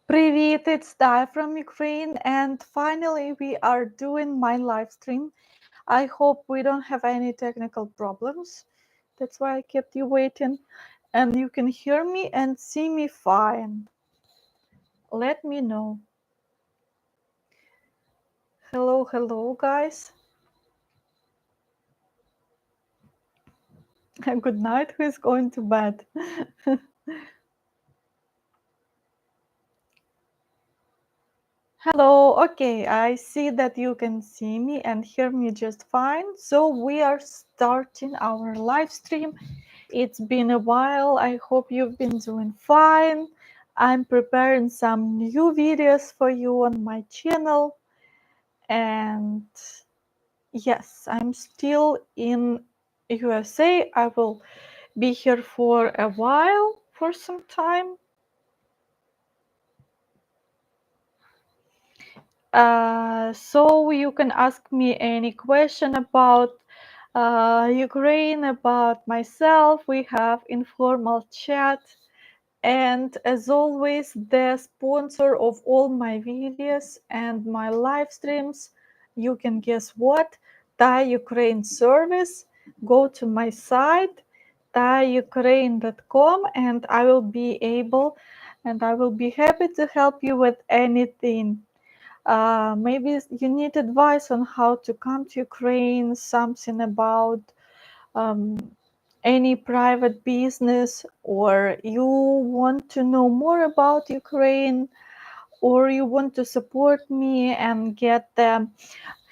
Привет, it's Taya from Ukraine, and finally we are doing my live stream. I hope we don't have any technical problems. That's why I kept you waiting, and you can hear me and see me fine. Let me know. Hello, hello, guys. Good night. Who is going to bed? Hello, okay, I see that you can see me and hear me just fine. So we are starting our live stream. It's been a while. I hope you've been doing fine. I'm preparing some new videos for you on my channel. And yes, I'm still in USA. I will be here for a while, for some time. So you can ask me any question about Ukraine, about myself. We have informal chat. And as always, the sponsor of all my videos and my live streams, you can guess what? Taya Ukraine service. Go to my site, tayaukraine.com, and I will be able and I will be happy to help you with anything. Maybe you need advice on how to come to Ukraine, something about um, any private business, or you want to know more about Ukraine, or you want to support me and get the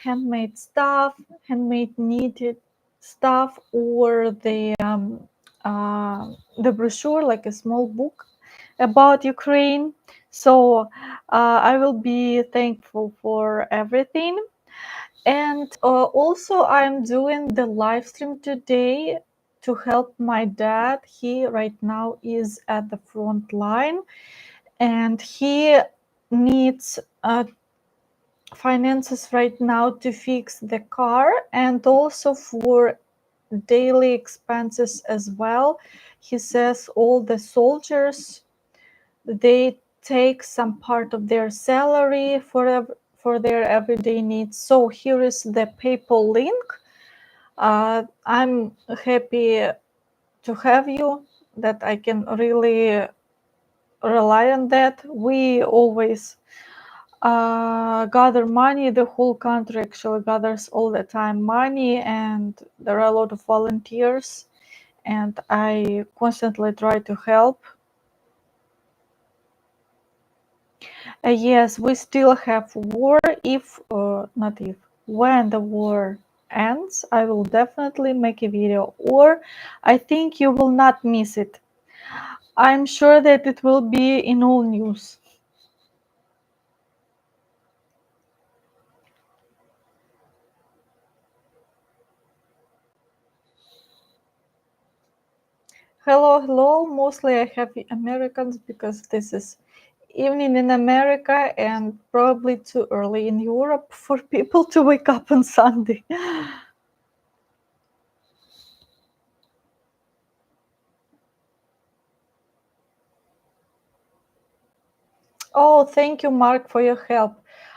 handmade stuff, handmade knitted stuff, or the brochure, like a small book about Ukraine. So I will be thankful for everything. And also, I'm doing the live stream today to help my dad. He right now is at the front line, and he needs finances right now to fix the car and also for daily expenses as well. He says all the soldiers, they take some part of their salary for their everyday needs. So here is the PayPal link. I'm happy to have you, that I can really rely on that. We always gather money. The whole country actually gathers all the time money, and there are a lot of volunteers, and I constantly try to help. Yes, we still have war. If not if, when the war ends, I will definitely make a video, or I think you will not miss it. I'm sure that it will be in all news. Hello, hello. Mostly I have Americans because this is evening in America and probably too early in Europe for people to wake up on Sunday. Oh, thank you, Mark, for your help.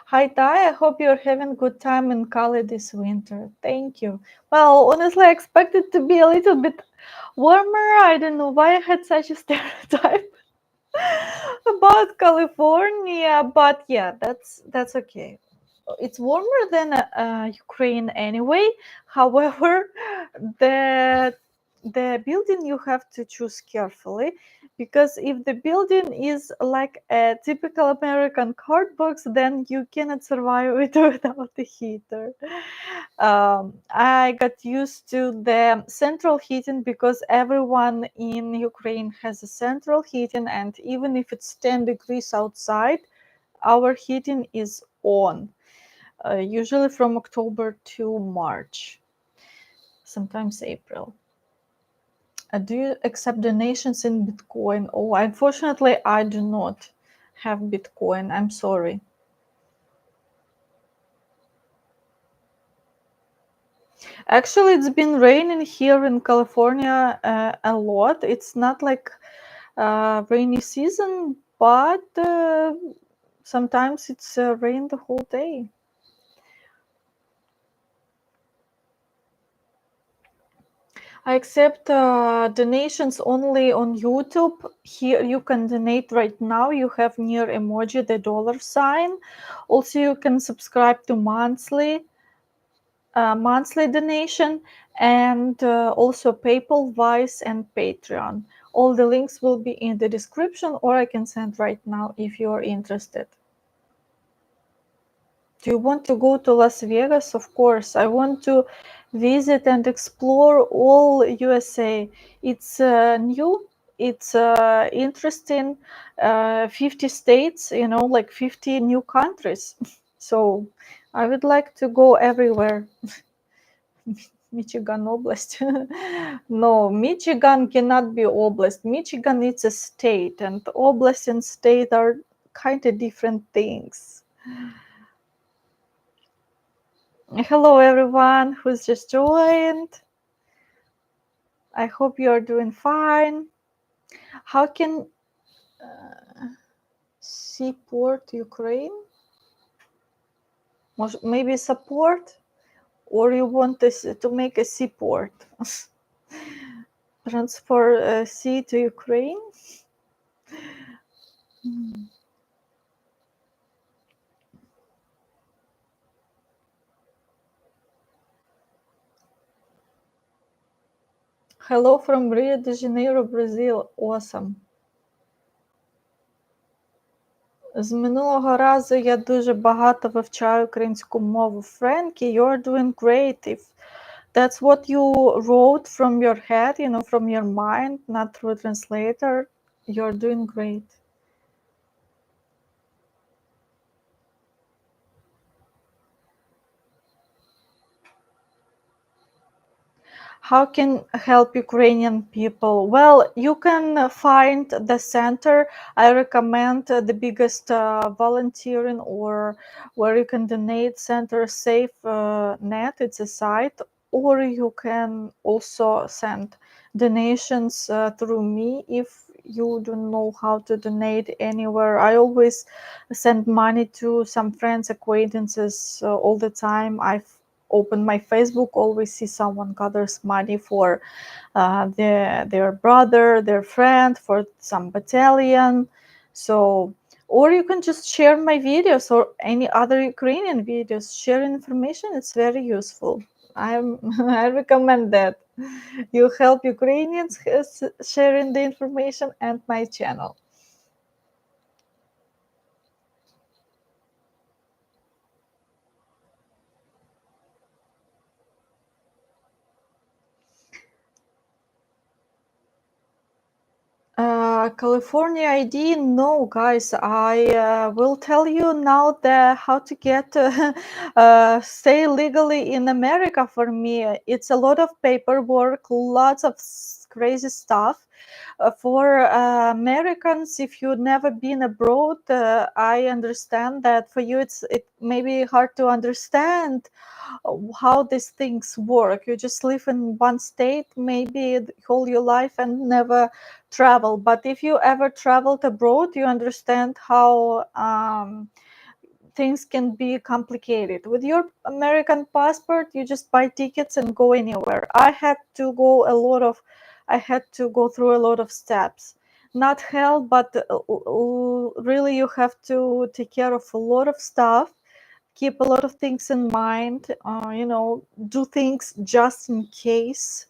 Hi, Ty. I hope you're having good time in Cali this winter. Thank you. Well, honestly, I expected to be a little bit warmer. I don't know why I had such a stereotype about California, but yeah, that's okay. It's warmer than Ukraine anyway. However, the the building you have to choose carefully, because if the building is like a typical American card box, then you cannot survive it without a heater. I got used to the central heating because everyone in Ukraine has a central heating, and even if it's 10 degrees outside, our heating is on, usually from October to March, sometimes April. Do you accept donations in Bitcoin? Oh, unfortunately, I do not have Bitcoin. I'm sorry. Actually, it's been raining here in California a lot. It's not like rainy season, but sometimes it's rain the whole day. I accept donations only on YouTube. Here you can donate right now. You have near emoji the dollar sign. Also, you can subscribe to monthly donation, and also PayPal, Wise, and Patreon. All the links will be in the description, or I can send right now if you are interested. Do you want to go to Las Vegas? Of course. I want to visit and explore all USA. It's new. It's interesting. 50 states, like 50 new countries. So I would like to go everywhere. Michigan Oblast. No, Michigan cannot be Oblast. Michigan is a state, and Oblast and state are kind of different things. Hello, everyone who's just joined. I hope you are doing fine. How can support Ukraine? Maybe support, or you want this to make a seaport? Transfer sea to Ukraine? Hello from Rio de Janeiro, Brazil. Awesome. З минулого разу я дуже багато вивчаю українську мову. Frankie, you're doing great. If that's what you wrote from your head, from your mind, not through a translator, you're doing great. How can help Ukrainian people? Well, you can find the center. I recommend the biggest volunteering or where you can donate, Center Safe Net. It's a site, or you can also send donations through me if you don't know how to donate anywhere. I always send money to some friends, acquaintances all the time. I've open my Facebook, always see someone gathers money for their brother, their friend, for some battalion. So, or you can just share my videos or any other Ukrainian videos. Sharing information, it's very useful. I recommend that. You help Ukrainians sharing the information and my channel. California ID, no, guys. I will tell you now how to get stay legally in America. For me, it's a lot of paperwork, lots of crazy stuff. For Americans, if you've never been abroad, I understand that for you it may be hard to understand how these things work. You just live in one state maybe all your life and never travel. But if you ever traveled abroad, you understand how things can be complicated. With your American passport, you just buy tickets and go anywhere. I had to go through a lot of steps. Not hell, but really you have to take care of a lot of stuff, keep a lot of things in mind, do things just in case,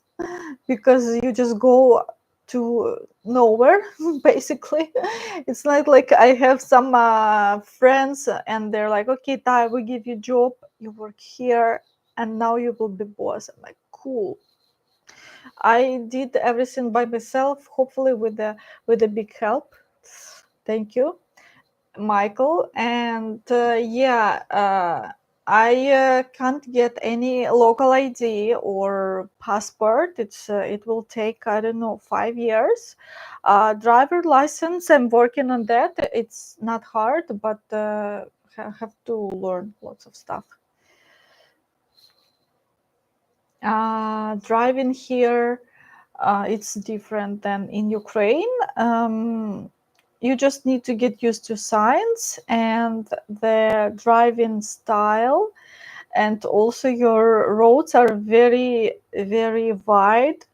because you just go to nowhere basically. It's not like I have some friends and they're like, okay, Taya, we give you job, you work here, and now you will be boss. I'm like, cool. I did everything by myself, hopefully with a big help. Thank you, Michael. And I can't get any local ID or passport. It will take, I don't know, 5 years. Driver license, I'm working on that. It's not hard, but I have to learn lots of stuff. Driving here, it's different than in Ukraine. you just need to get used to signs and the driving style, and also your roads are very, very wide.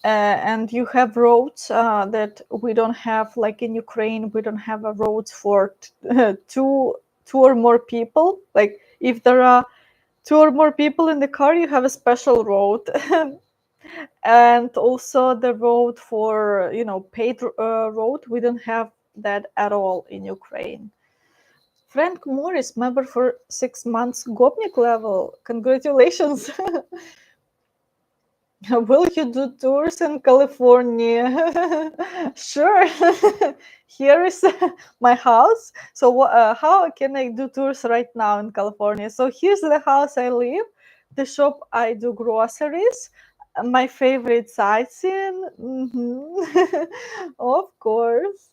And you have roads that we don't have, like in Ukraine, we don't have a roads for two or more people. Like if there are two or more people in the car, you have a special road. And also the road for, paid road, we don't have that at all in Ukraine. Frank Morris, member for 6 months, Gopnik level. Congratulations. Will you do tours in California? Sure. Here is my house. So, how can I do tours right now in California? So, here's the house I live, the shop I do groceries, my favorite sightseeing. Of course.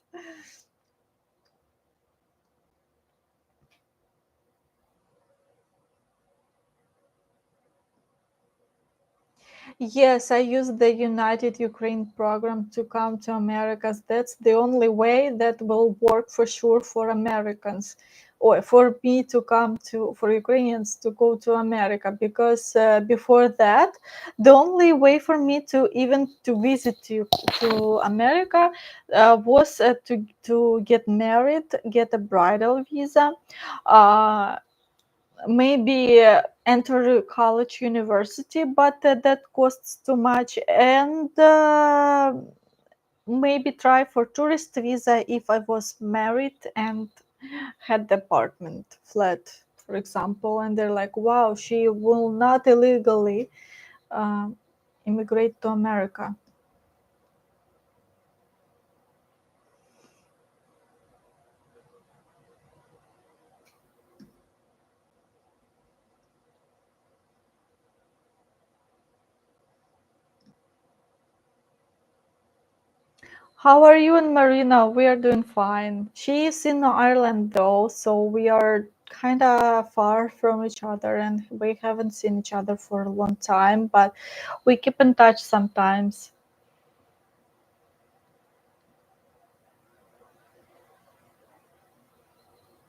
Yes, I use the United Ukraine program to come to Americas. That's the only way that will work for sure for Americans, or for me to come to, for Ukrainians to go to America. Because before that, the only way for me to even to visit to America was to get married, get a bridal visa. Uh, Maybe enter college university, but that costs too much. And maybe try for tourist visa if I was married and had the apartment flat, for example, and they're like, wow, she will not illegally uh, immigrate to America. How are you and Marina? We are doing fine. She is in Ireland though, so we are kind of far from each other and we haven't seen each other for a long time, but we keep in touch sometimes.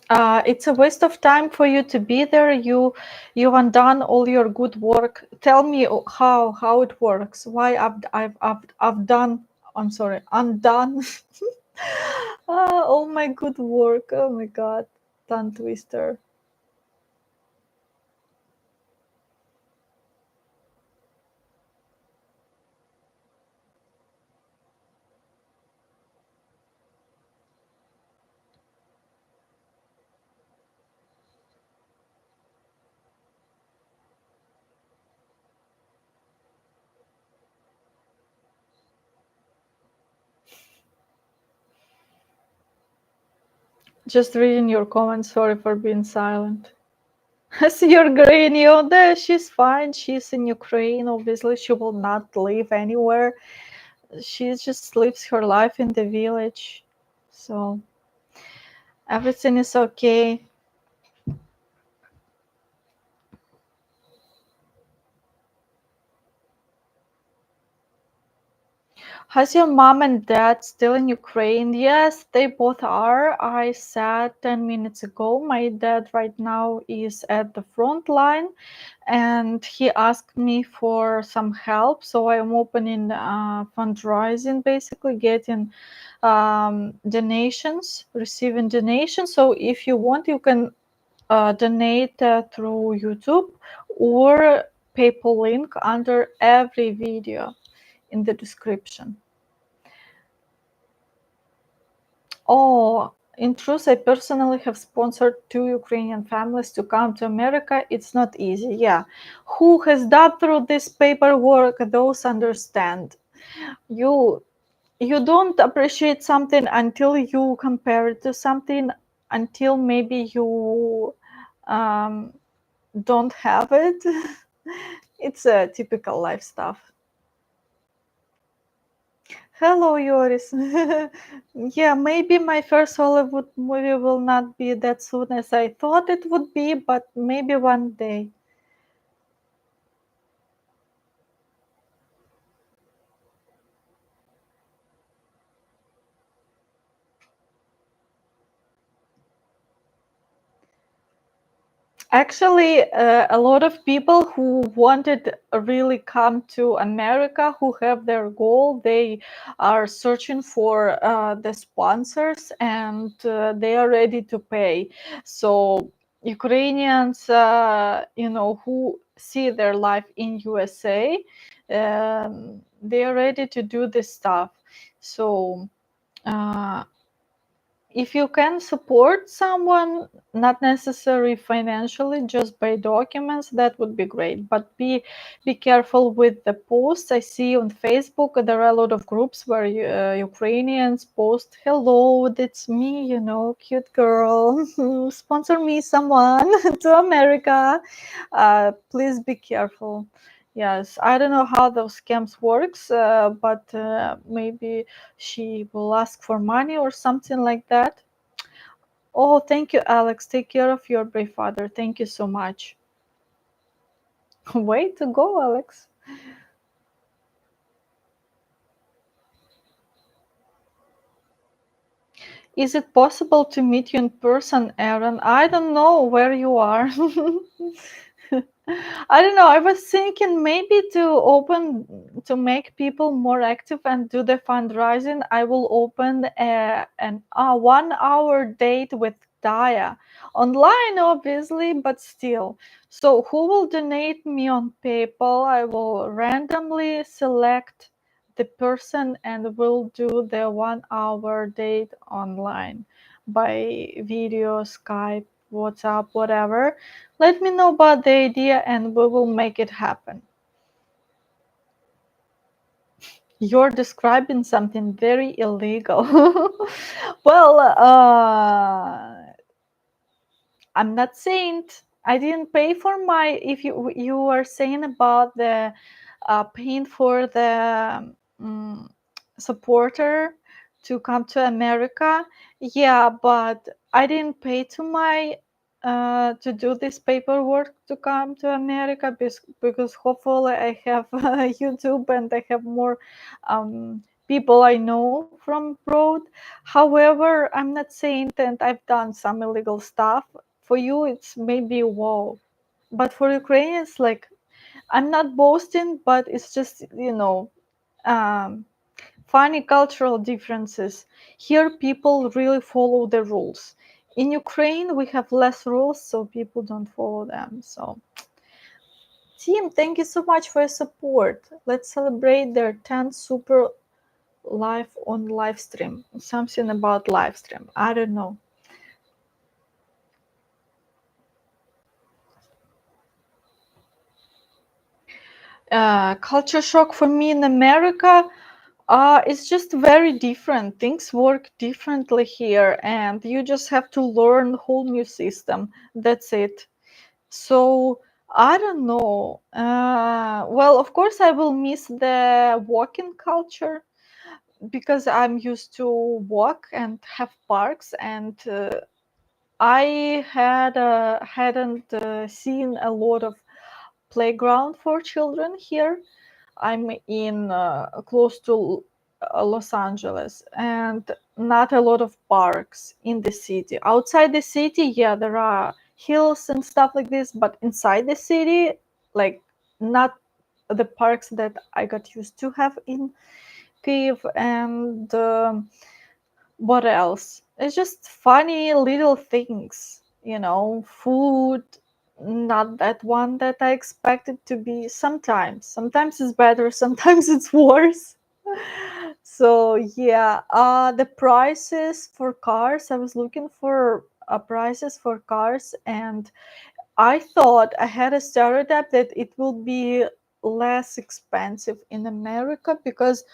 It's a waste of time for you to be there. You've undone all your good work. Tell me how it works. Why I've done. I'm sorry, undone. All my good work. Oh my god, tongue twister. Just reading your comments. Sorry for being silent. I see your granny. Oh, there, she's fine. She's in Ukraine. Obviously, she will not leave anywhere. She just lives her life in the village. So everything is okay. Has your mom and dad still in Ukraine? Yes, they both are. I said 10 minutes ago, my dad right now is at the front line and he asked me for some help. So I'm opening fundraising, basically getting donations, receiving donations. So if you want, you can donate through YouTube or PayPal link under every video in the description. Oh, in truth, I personally have sponsored two Ukrainian families to come to America. It's not easy. Yeah. Who has done through this paperwork, those understand. You you don't appreciate something until you compare it to something, until maybe you um, don't have it. It's a typical life stuff. Hello, Yoris. Yeah, maybe my first Hollywood movie will not be that soon as I thought it would be, but maybe one day. Actually, a lot of people who wanted really come to America, who have their goal, they are searching for the sponsors, and they are ready to pay. So Ukrainians, who see their life in USA, they are ready to do this stuff. So. Uh, if you can support someone, not necessarily financially, just by documents, that would be great. But be careful with the posts. I see on Facebook there are a lot of groups where Ukrainians post, "Hello, that's me, cute girl. Sponsor me, someone to America." Please be careful. Yes, I don't know how those scams works, but maybe she will ask for money or something like that. Oh, thank you, Alex. Take care of your brave father. Thank you so much. Way to go, Alex. Is it possible to meet you in person, Aaron? I don't know where you are. I don't know. I was thinking maybe to make people more active and do the fundraising. I will open an 1 hour date with Taya online, obviously, but still. So who will donate me on PayPal? I will randomly select the person and will do the 1 hour date online by video, Skype, WhatsApp, whatever. Let me know about the idea and we will make it happen. You're describing something very illegal. Well, I'm not saying I didn't pay for my. If you are saying about the paying for the supporter to come to America, yeah, but I didn't pay to my to do this paperwork to come to America because hopefully I have YouTube and I have more people I know from abroad. However, I'm not saying that I've done some illegal stuff. For you, it's maybe wow, but for Ukrainians, like I'm not boasting, but it's just um, funny cultural differences. Here, people really follow the rules. In Ukraine, we have less rules, so people don't follow them. So, team, thank you so much for your support. Let's celebrate their 10th super live on live stream. Something about live stream. I don't know. Culture shock for me in America. It's just very different. Things work differently here, and you just have to learn whole new system. That's it. So I don't know. Well, of course, I will miss the walking culture because I'm used to walk and have parks, and I hadn't seen a lot of playground for children here. I'm in close to Los Angeles, and not a lot of parks in the city. Outside the city, yeah, there are hills and stuff like this, but inside the city, like not the parks that I got used to have in Kiev. And what else? It's just funny little things, food, not that one that I expected to be sometimes. Sometimes it's better, sometimes it's worse. So yeah, the prices for cars, I was looking for prices for cars, and I thought I had a stereotype that it will be less expensive in America because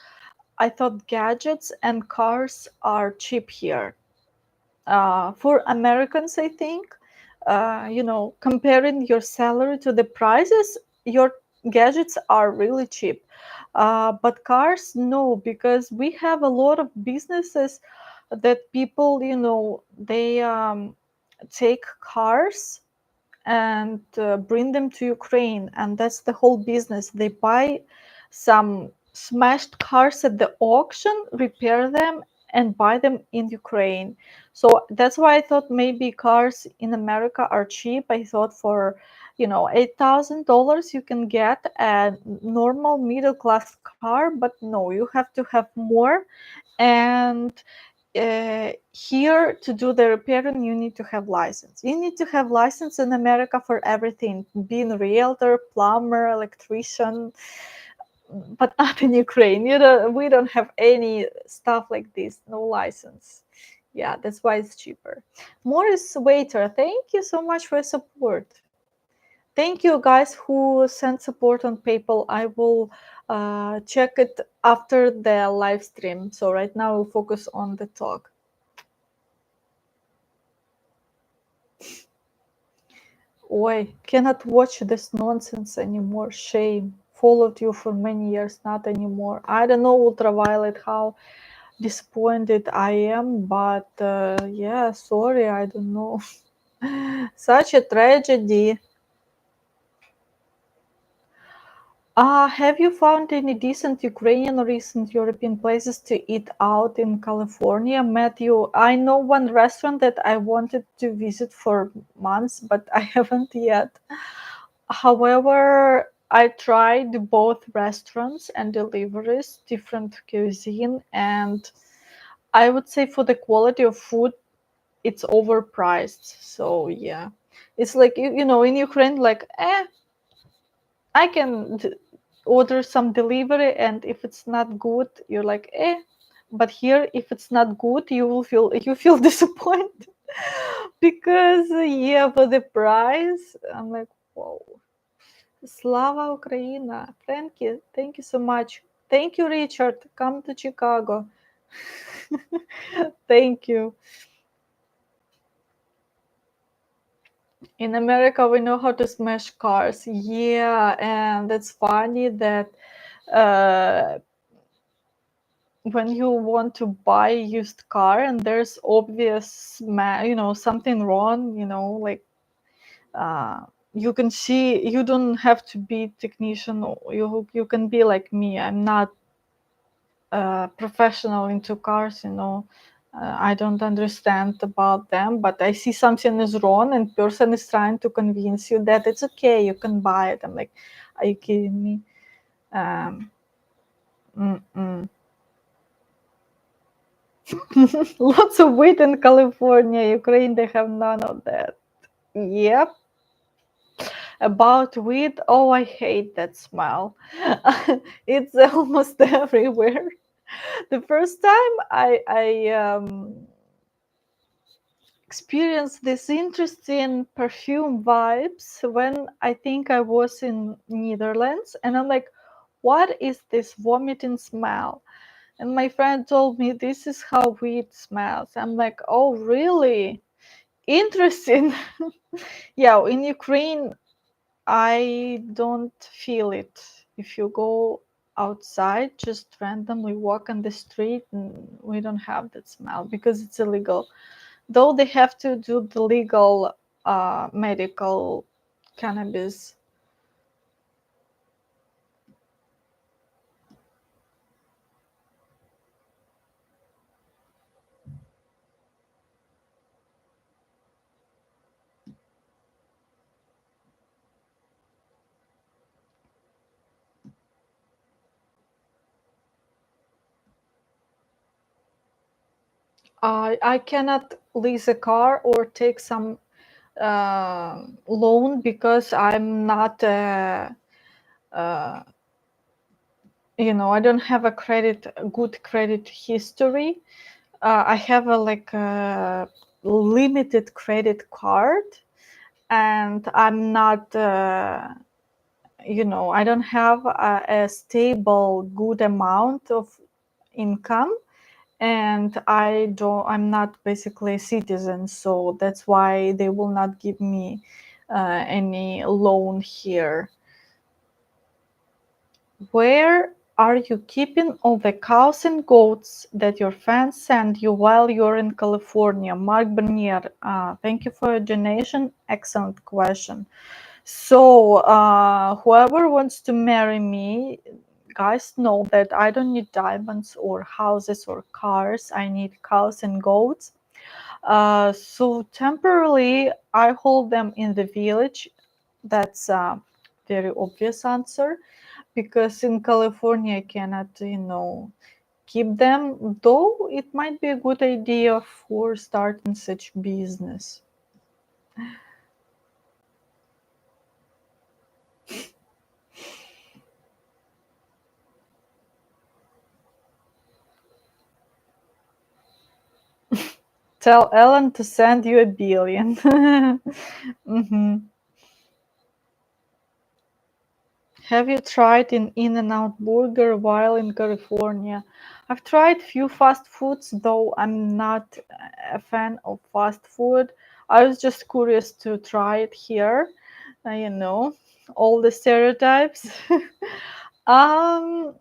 I thought gadgets and cars are cheap here. For Americans, I think, comparing your salary to the prices, your gadgets are really cheap. But cars, no, because we have a lot of businesses that people, they take cars and bring them to Ukraine, and that's the whole business. They buy some smashed cars at the auction, repair them, and buy them in Ukraine. So that's why I thought maybe cars in America are cheap. I thought for, $8,000 you can get a normal middle class car, but no, you have to have more. And here to do the repairing, you need to have license. You need to have license in America for everything, being a realtor, plumber, electrician, but not in Ukraine. We don't have any stuff like this, no license. Yeah, that's why it's cheaper. Morris Waiter, thank you so much for your support. Thank you guys who sent support on PayPal. I will check it after the live stream. So right now we'll focus on the talk. Oi, cannot watch this nonsense anymore. Shame. Followed you for many years, not anymore. I don't know, Ultraviolet, how disappointed I am, but yeah, sorry, I don't know. Such a tragedy. Have you found any decent Ukrainian or Eastern European places to eat out in California, Matthew? I know one restaurant that I wanted to visit for months, but I haven't yet. However, I tried both restaurants and deliveries, different cuisine, and I would say for the quality of food, it's overpriced. So yeah, it's like in Ukraine, like I can order some delivery, and if it's not good, you're like but here, if it's not good, you feel disappointed because yeah, for the price, I'm like, whoa. Slava Ukraina. Thank you so much. Thank you, Richard. Come to Chicago. Thank you. In America, we know how to smash cars. Yeah, and it's funny that uh, when you want to buy a used car and there's obvious, something wrong, like you can see, you don't have to be technician. You can be like me. I'm not professional into cars, I don't understand about them, but I see something is wrong and person is trying to convince you that it's okay, you can buy it. I'm like, are you kidding me? um, mm-mm. Lots of wheat in California. Ukraine, they have none of that. Yep. About wheat, oh, I hate that smell. It's almost everywhere. The first time I experienced this interesting perfume vibes when I think I was in Netherlands, and I'm like, what is this vomiting smell? And my friend told me this is how wheat smells. I'm like, oh really? Interesting. Yeah, in Ukraine I don't feel it. If you go outside, just randomly walk on the street, we don't have that smell because it's illegal. Though they have to do the legal medical cannabis. I cannot lease a car or take some loan because I'm not, I don't have a good credit history. I have a limited credit card, and I'm not, I don't have a stable, good amount of income, and I'm not basically a citizen, so that's why they will not give me any loan here. Where are you keeping all the cows and goats that your fans send you while you're in California? Mark Bernier, thank you for your donation. Excellent question. So whoever wants to marry me, guys know that I don't need diamonds or houses or cars. I need cows and goats. So temporarily, I hold them in the village. That's a very obvious answer because in California I cannot, keep them. Though it might be a good idea for starting such business. Tell Ellen to send you a billion. Mhm. Have you tried an In-N-Out burger while in California? I've tried few fast foods, though I'm not a fan of fast food. I was just curious to try it here. You know, all the stereotypes. um,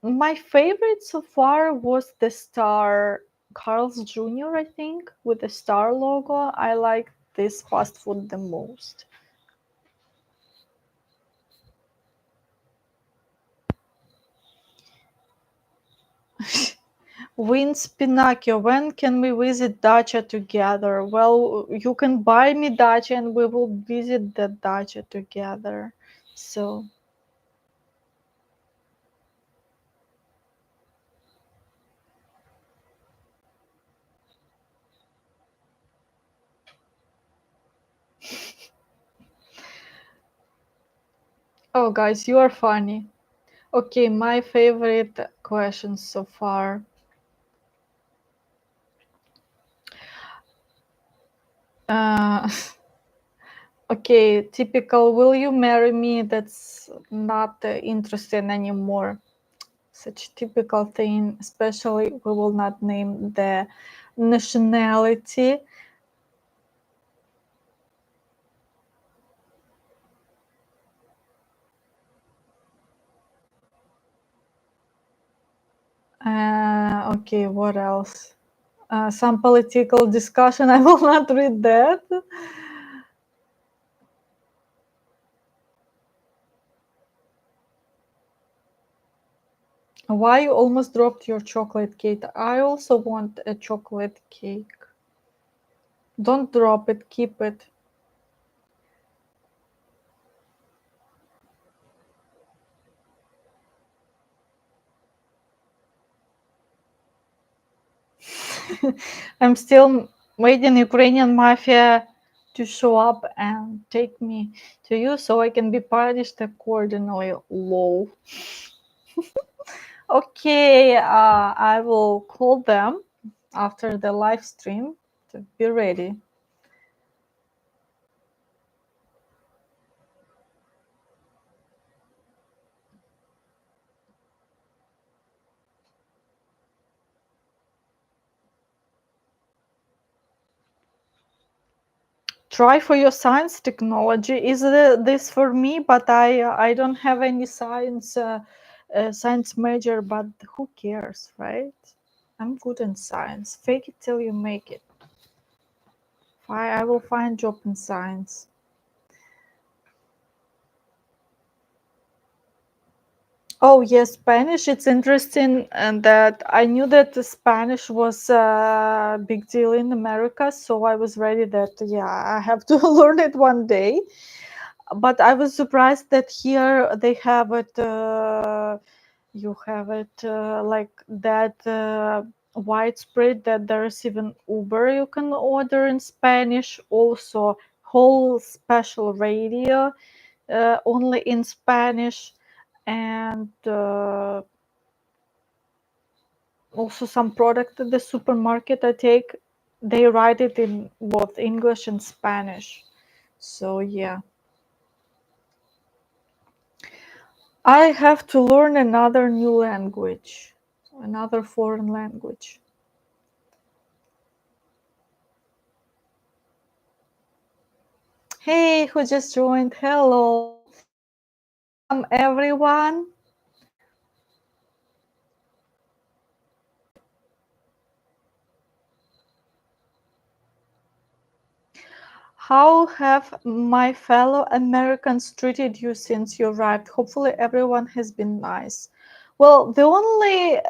my favorite so far was the Star Carl's Jr., I think, with the star logo. I like this fast food the most. Wins Pinocchio, when can we visit Dacha together? Well, you can buy me Dacha and we will visit the Dacha together. So, oh, guys, you are funny. Okay, my favorite questions so far. Uh, okay, typical, will you marry me? That's not interesting anymore. Such typical thing, especially we will not name the nationality. Okay, what else? Some political discussion. I will not read that. Why you almost dropped your chocolate cake? I also want a chocolate cake. Don't drop it, keep it. I'm still waiting Ukrainian mafia to show up and take me to you so I can be punished accordingly. Lol. Okay, I will call them after the live stream to be ready. Try for your science technology. Is this for me? But I don't have any science major. But who cares, right? I'm good in science. Fake it till you make it. I will find job in science. Oh yes, Spanish. It's interesting, and that I knew that the Spanish was a big deal in America, so I was ready that yeah, I have to learn it one day. But I was surprised that here they have it. You have it like that widespread that there's even Uber you can order in Spanish. Also, whole special radio only in Spanish, and also some product at the supermarket I take. They write it in both English and Spanish. So yeah. I have to learn another new language, another foreign language. Hey, who just joined? Hello. Everyone. How have my fellow Americans treated you since you arrived? Hopefully, everyone has been nice. Well, the only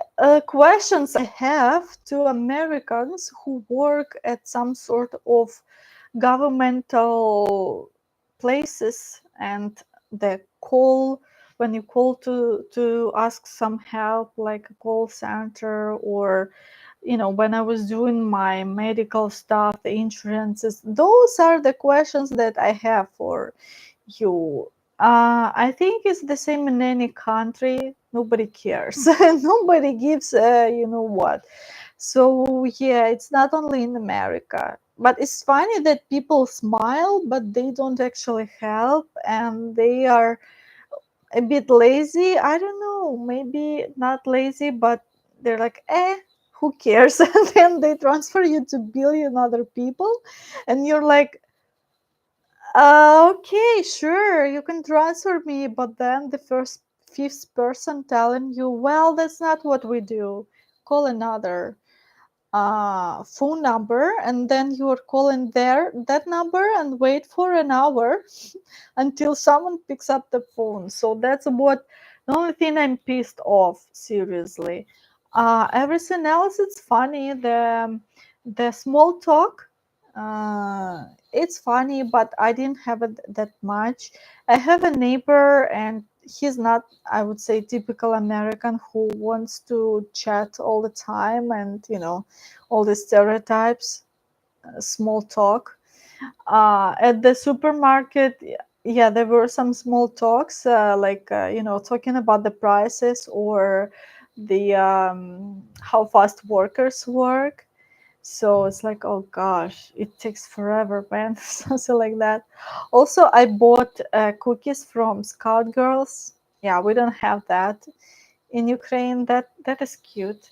questions I have to Americans who work at some sort of governmental places, and the call when you call to ask some help, like a call center, or when I was doing my medical stuff, the insurances, those are the questions that I have for you. I think it's the same in any country. Nobody cares. Nobody gives, you know what. So, yeah, it's not only in America. But it's funny that people smile, but they don't actually help, and they are a bit lazy. I don't know, maybe not lazy, but they're like, who cares? And then they transfer you to billion other people, and you're like, okay, sure, you can transfer me, but then the first fifth person telling you, well, that's not what we do. Call another phone number, and then you are calling that number and wait for an hour until someone picks up the phone. So that's what the only thing I'm pissed off, seriously. Everything else, it's funny. The small talk, it's funny, but I didn't have it that much. I have a neighbor, and he's not, I would say, typical American who wants to chat all the time, and all the stereotypes, small talk. At the supermarket, yeah, there were some small talks, like talking about the prices, or the how fast workers work. So it's like, oh gosh, it takes forever, man. Something like that. Also, I bought cookies from Scout Girls. Yeah, we don't have that in Ukraine. That is cute.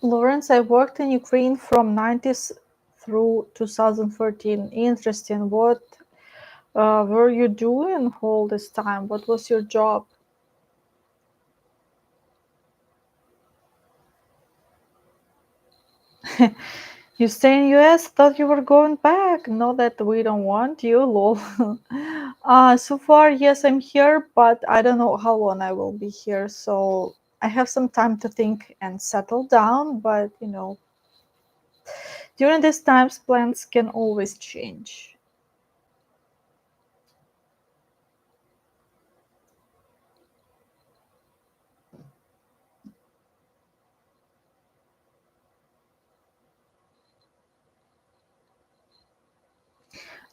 Lawrence, I worked in Ukraine from 90s through 2014. Interesting. What were you doing all this time? What was your job? You stay in US? Thought you were going back. No, that we don't want you, lol. So far, yes, I'm here, but I don't know how long I will be here. So I have some time to think and settle down. But during these times, plans can always change.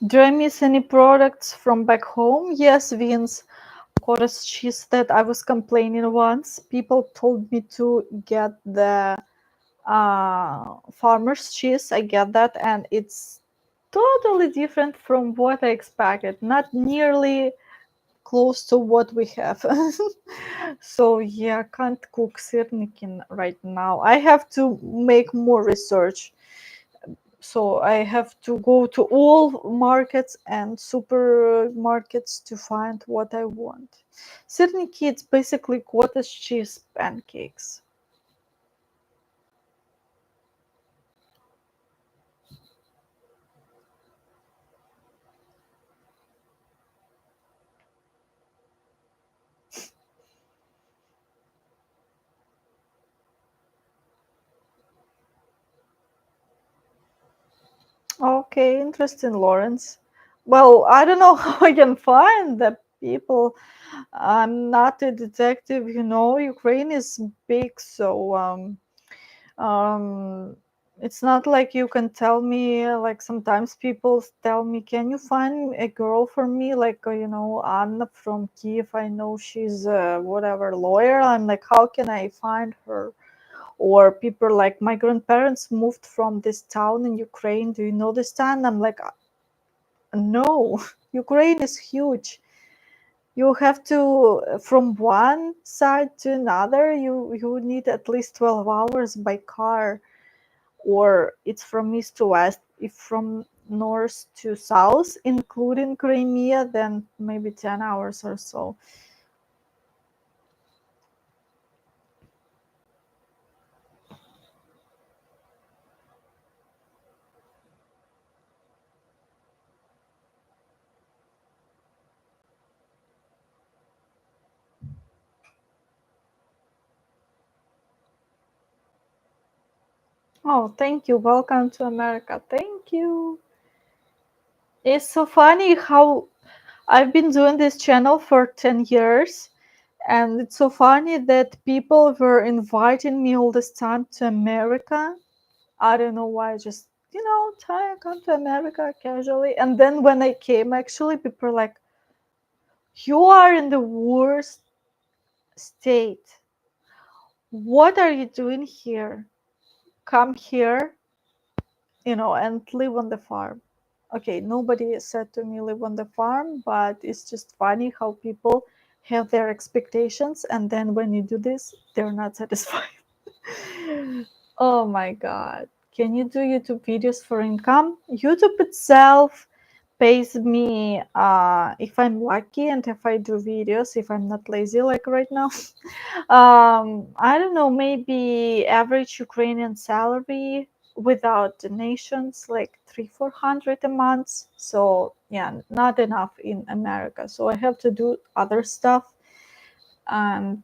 Do I miss any products from back home? Yes, Vince. Cottage cheese that I was complaining once. People told me to get the farmer's cheese. I get that, and it's totally different from what I expected. Not nearly close to what we have. So yeah, can't cook sirnikin right now. I have to make more research, so I have to go to all markets and supermarkets to find what I want. Syrniki, it's basically cottage cheese pancakes. Okay, interesting, Lawrence. Well, I don't know how I can find the people. I'm not a detective, Ukraine is big, so um it's not like you can tell me, like sometimes people tell me, can you find a girl for me, like Anna from Kiev, I know she's whatever lawyer. I'm like, how can I find her? Or people like, my grandparents moved from this town in Ukraine, do you know this town? I'm like, no. Ukraine is huge. You have to from one side to another. You need at least 12 hours by car, or it's from east to west. If from north to south, including Crimea, then maybe 10 hours or so. Oh, thank you. Welcome to America. Thank you. It's so funny how I've been doing this channel for 10 years, and it's so funny that people were inviting me all this time to America. I don't know why, just, Taya, come to America casually. And then when I came, actually, people were like, you are in the worst state. What are you doing here? Come here, and live on the farm. Okay, nobody said to me live on the farm, but it's just funny how people have their expectations, and then when you do this, they're not satisfied. Oh my god. Can you do YouTube videos for income? YouTube itself pays me if I'm lucky, and if I do videos, if I'm not lazy like right now. I don't know, maybe average Ukrainian salary without donations, like 300-400 a month. So yeah, not enough in America. So I have to do other stuff, and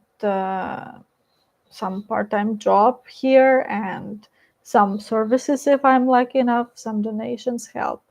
some part-time job here, and some services if I'm lucky enough. Some donations help.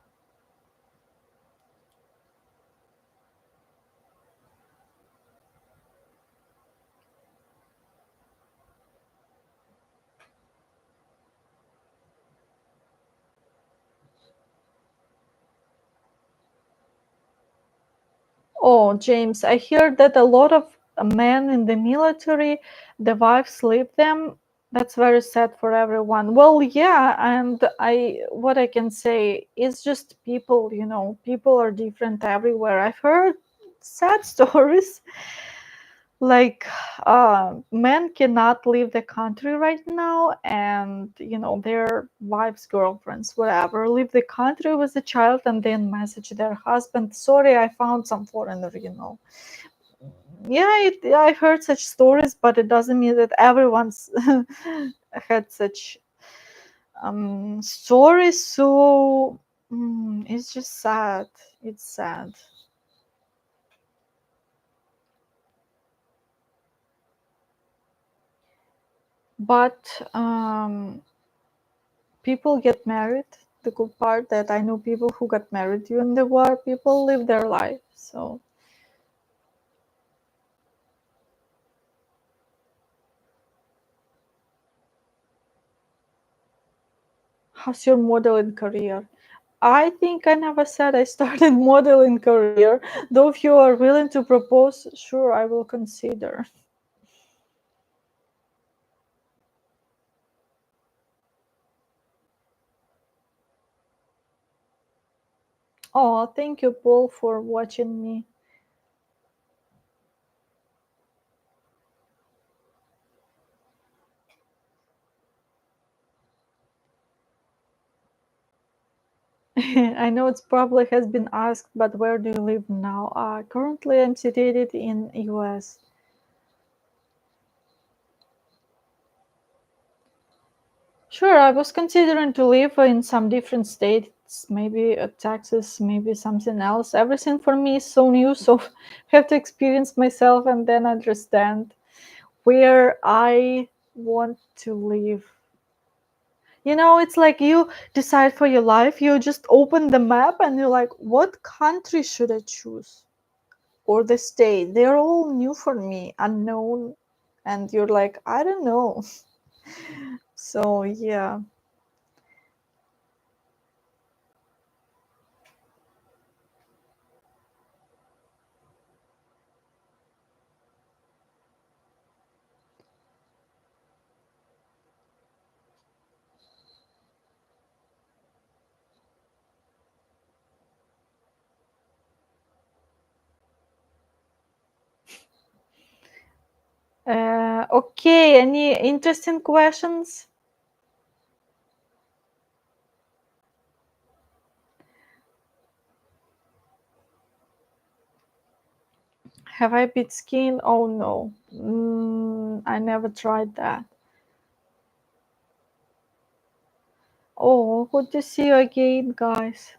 Oh, James, I hear that a lot of men in the military, the wives leave them. That's very sad for everyone. Well, yeah, and what I can say is just people, people are different everywhere. I've heard sad stories like men cannot leave the country right now, and their wives, girlfriends, whatever, leave the country with the child and then message their husband, sorry, I found some foreigner. Yeah, I heard such stories, but it doesn't mean that everyone's had such stories. So it's just sad. It's sad. But people get married. The good part that I know people who got married during the war. People live their life. So how's your modeling career? I think I never said I started modeling career. Though if you are willing to propose, sure, I will consider. Oh, thank you, Paul, for watching me. I know it's probably has been asked, but where do you live now? Currently, I'm situated in US. Sure, I was considering to live in some different states, maybe Texas, maybe something else. Everything for me is so new, so have to experience myself and then understand where I want to live. It's like you decide for your life, you just open the map and you're like, what country should I choose? Or the state? They're all new for me, unknown. And you're like, I don't know. So, yeah. Okay, any interesting questions? Have I been skiing? Oh no, I never tried that. Oh, good to see you again, guys.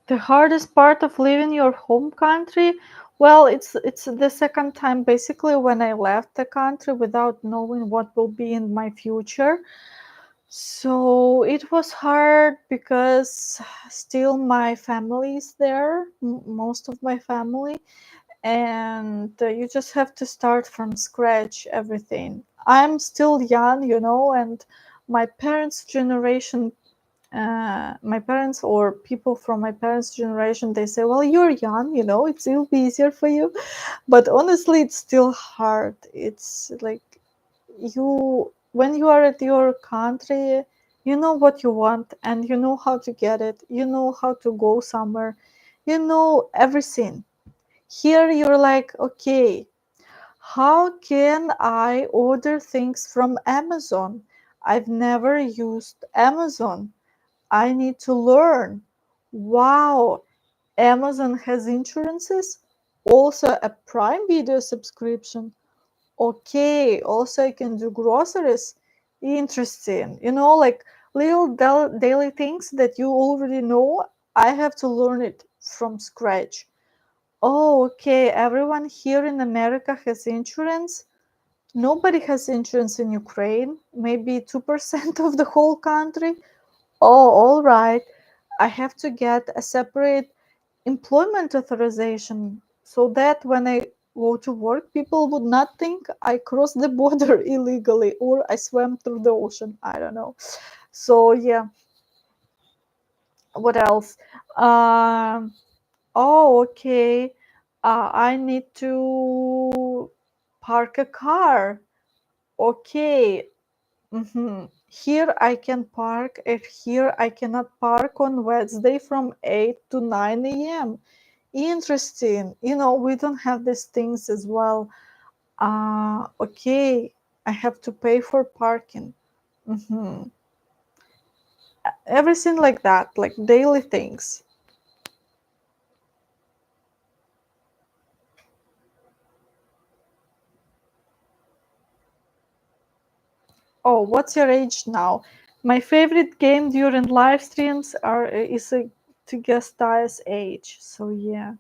The hardest part of leaving your home country? Well, it's the second time basically when I left the country without knowing what will be in my future. So it was hard because still my family is there, most of my family, and you just have to start from scratch everything. I'm still young, and my parents' generation, my parents or people from my parents' generation, they say, well, you're young, it will be easier for you. But honestly, it's still hard. It's like when you are at your country, you know what you want and you know how to get it, you know how to go somewhere, you know everything. Here you're like, okay, how can I order things from Amazon? I've never used Amazon. I need to learn. Wow, Amazon has insurances, also a Prime Video subscription. Okay, also I can do groceries. Interesting. Like little daily things that you already know. I have to learn it from scratch. Oh, okay. Everyone here in America has insurance. Nobody has insurance in Ukraine. Maybe 2% of the whole country. Oh, all right. I have to get a separate employment authorization so that when I go to work, people would not think I crossed the border illegally or I swam through the ocean. I don't know. So, yeah, what else? Um, oh, okay. I need to park a car. Okay. Here I can park, and here I cannot park on Wednesday from 8 to 9 a.m. Interesting. We don't have these things as well. Okay, I have to pay for parking. hmm Everything like that, like daily things. Oh, what's your age now? My favorite game during live streams is to guess Taya's age. So yeah.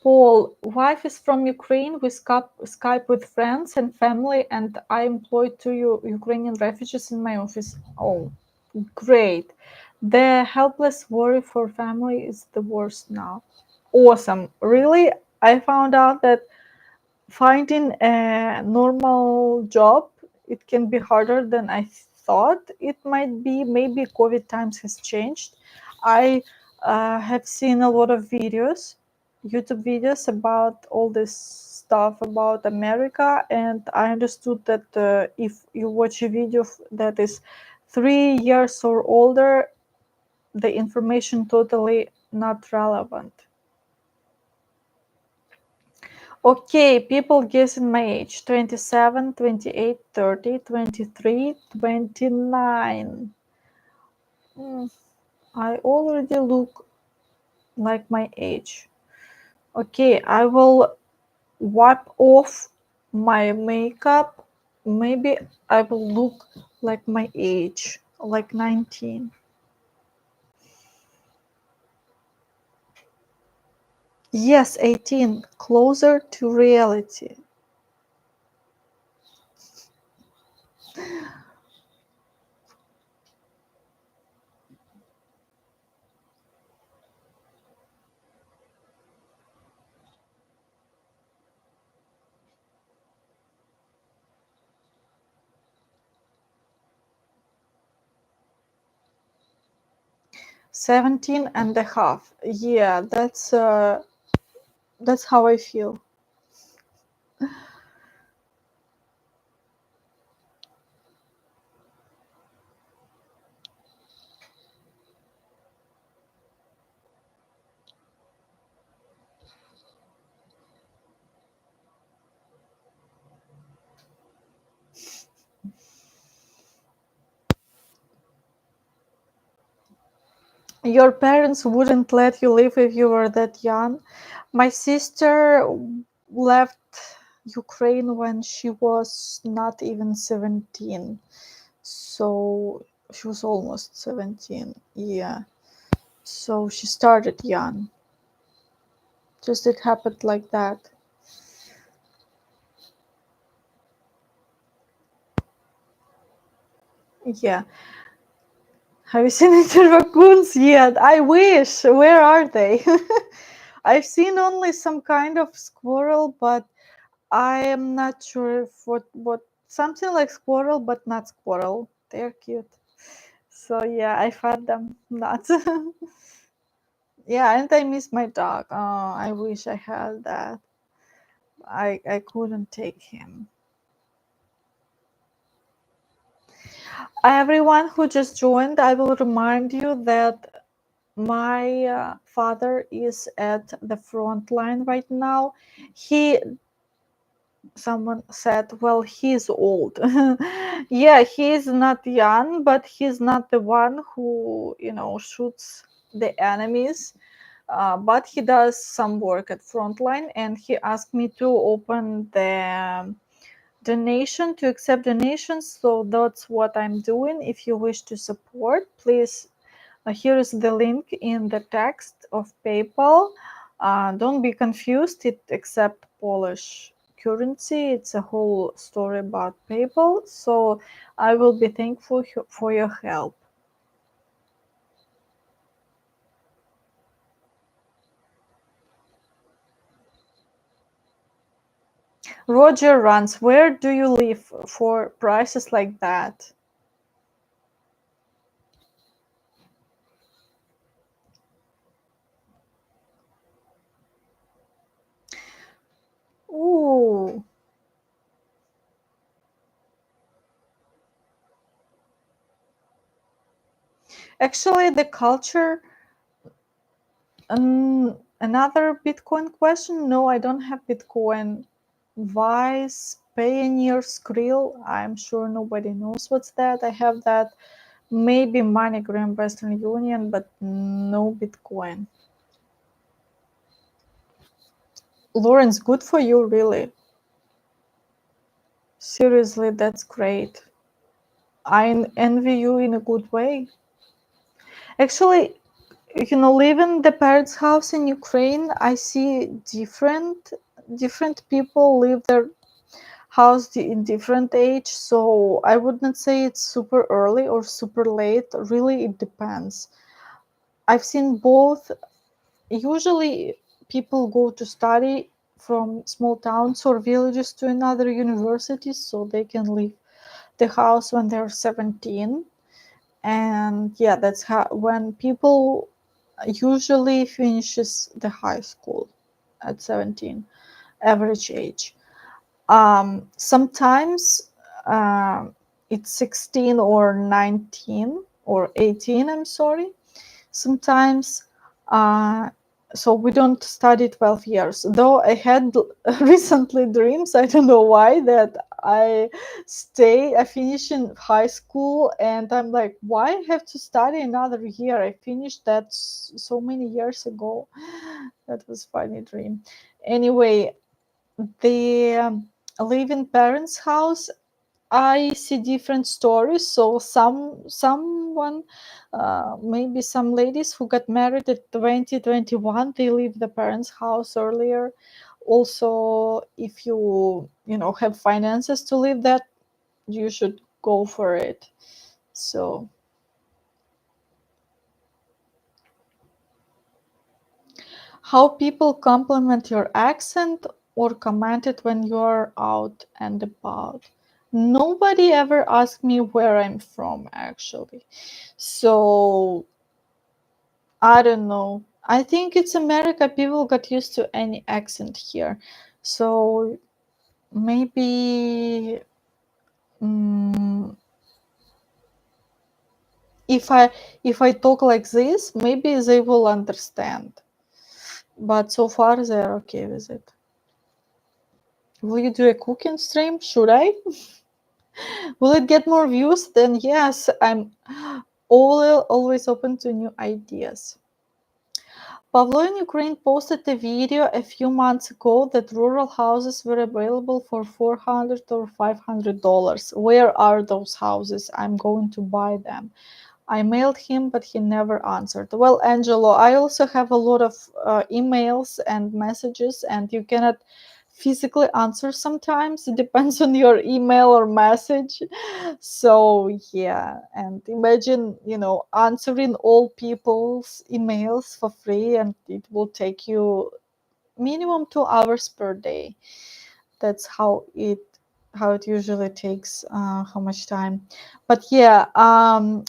Paul, wife is from Ukraine. We Skype with friends and family, and I employ two Ukrainian refugees in my office. Oh, great. The helpless worry for family is the worst now. Awesome. Really, I found out that finding a normal job, it can be harder than I thought it might be. Maybe COVID times has changed. I have seen a lot of videos, YouTube videos about all this stuff about America, and I understood that if you watch a video that is 3 years or older, the information totally not relevant. Okay, people guessing my age: 27, 28, 30, 23, 29. Mm, I already look like my age. Okay, I will wipe off my makeup. Maybe I will look like my age, like 19. Yes, 18, closer to reality. 17 and a half. Yeah, that's how I feel. Your parents wouldn't let you live if you were that young. My sister left Ukraine when she was not even 17. So she was almost 17. Yeah. So she started young. Just it happened like that. Yeah. Have you seen any raccoons yet? I wish. Where are they? I've seen only some kind of squirrel, but I am not sure if what something like squirrel, but not squirrel. They're cute. So yeah, I fed them nuts. Yeah, and I miss my dog. Oh, I wish I had that. I couldn't take him. Everyone who just joined, I will remind you that my father is at the front line right now. He Someone said, well, he's old. Yeah, he's not young, but he's not the one who, shoots the enemies. But he does some work at frontline, and he asked me to open the donation to accept donations. So that's what I'm doing. If you wish to support, please, here is the link in the text of PayPal. Don't be confused, it accepts Polish currency. It's a whole story about PayPal. So I will be thankful for your help. Roger runs, where do you live for prices like that? Ooh, actually, the culture. Another Bitcoin question. No, I don't have Bitcoin. Wise Payoneer Skrill. I'm sure nobody knows what's that. I have that. Maybe MoneyGram Western Union, but no Bitcoin. Lawrence, good for you, really. Seriously, that's great. I envy you in a good way. Actually, living the parents' house in Ukraine, I see different people live their house in different age. So I would not say it's super early or super late. Really, it depends. I've seen both. Usually, people go to study from small towns or villages to another universities so they can leave the house when they're 17. And yeah, that's how when people usually finishes the high school at 17, average age. Sometimes it's 16 or 19 or 18, I'm sorry. Sometimes, uh, so we don't study 12 years. Though I had recently dreams, I don't know why, that I finish in high school and I'm like, why I have to study another year? I finished that so many years ago. That was funny dream. Anyway, the live in parents' house, I see different stories. So someone, maybe some ladies who got married at 2021, they leave the parents' house earlier. Also, if you have finances to live that, you should go for it. So how people compliment your accent or comment it when you're out and about. Nobody ever asked me where I'm from, actually. So I don't know. I think it's America. People got used to any accent here. So maybe mm, if I talk like this, maybe they will understand. But so far they're okay with it. Will you do a cooking stream? Should I? Will it get more views? Then yes, I'm always open to new ideas. Pavlo in Ukraine posted a video a few months ago that rural houses were available for $400 or $500. Where are those houses? I'm going to buy them. I mailed him, but he never answered. Well, Angelo, I also have a lot of emails and messages, and you cannot physically answer sometimes. It depends on your email or message. So, yeah. And imagine, answering all people's emails for free, and it will take you minimum 2 hours per day. That's how it usually takes how much time. But yeah,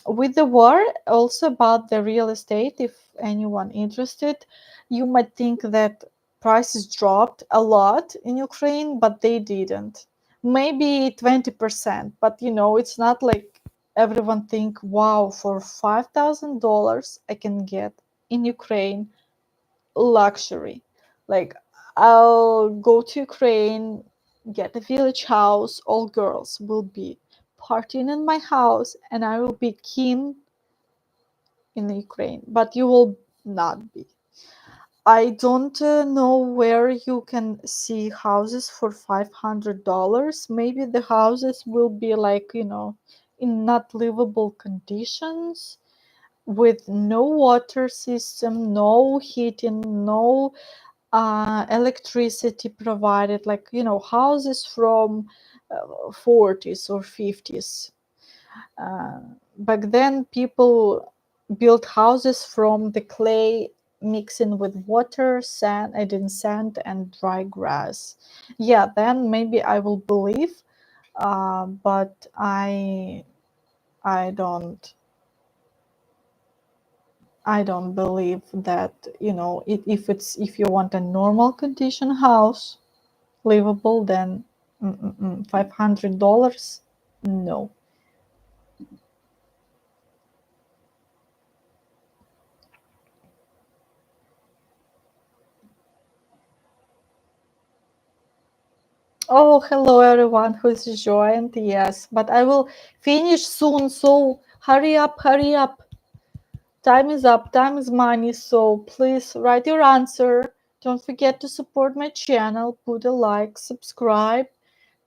with the war, also about the real estate, if anyone interested, you might think that prices dropped a lot in Ukraine, but they didn't. Maybe 20%, but it's not like everyone think, wow, for $5,000 I can get in Ukraine luxury. Like, I'll go to Ukraine, get a village house, all girls will be partying in my house, and I will be king in Ukraine, but you will not be. I don't know where you can see houses for $500. Maybe the houses will be like, in not livable conditions, with no water system, no heating, no electricity provided, like houses from 40s or 50s. uh, Back then people built houses from the clay mixing with water, sand, I didn't sand, and dry grass. Yeah, then maybe I will believe, but I don't believe that, if you want a normal condition house, livable, then $500, no. Oh, hello everyone who's joined. Yes, but I will finish soon, so hurry up, hurry up. Time is up, time is money, so please write your answer. Don't forget to support my channel, put a like, subscribe.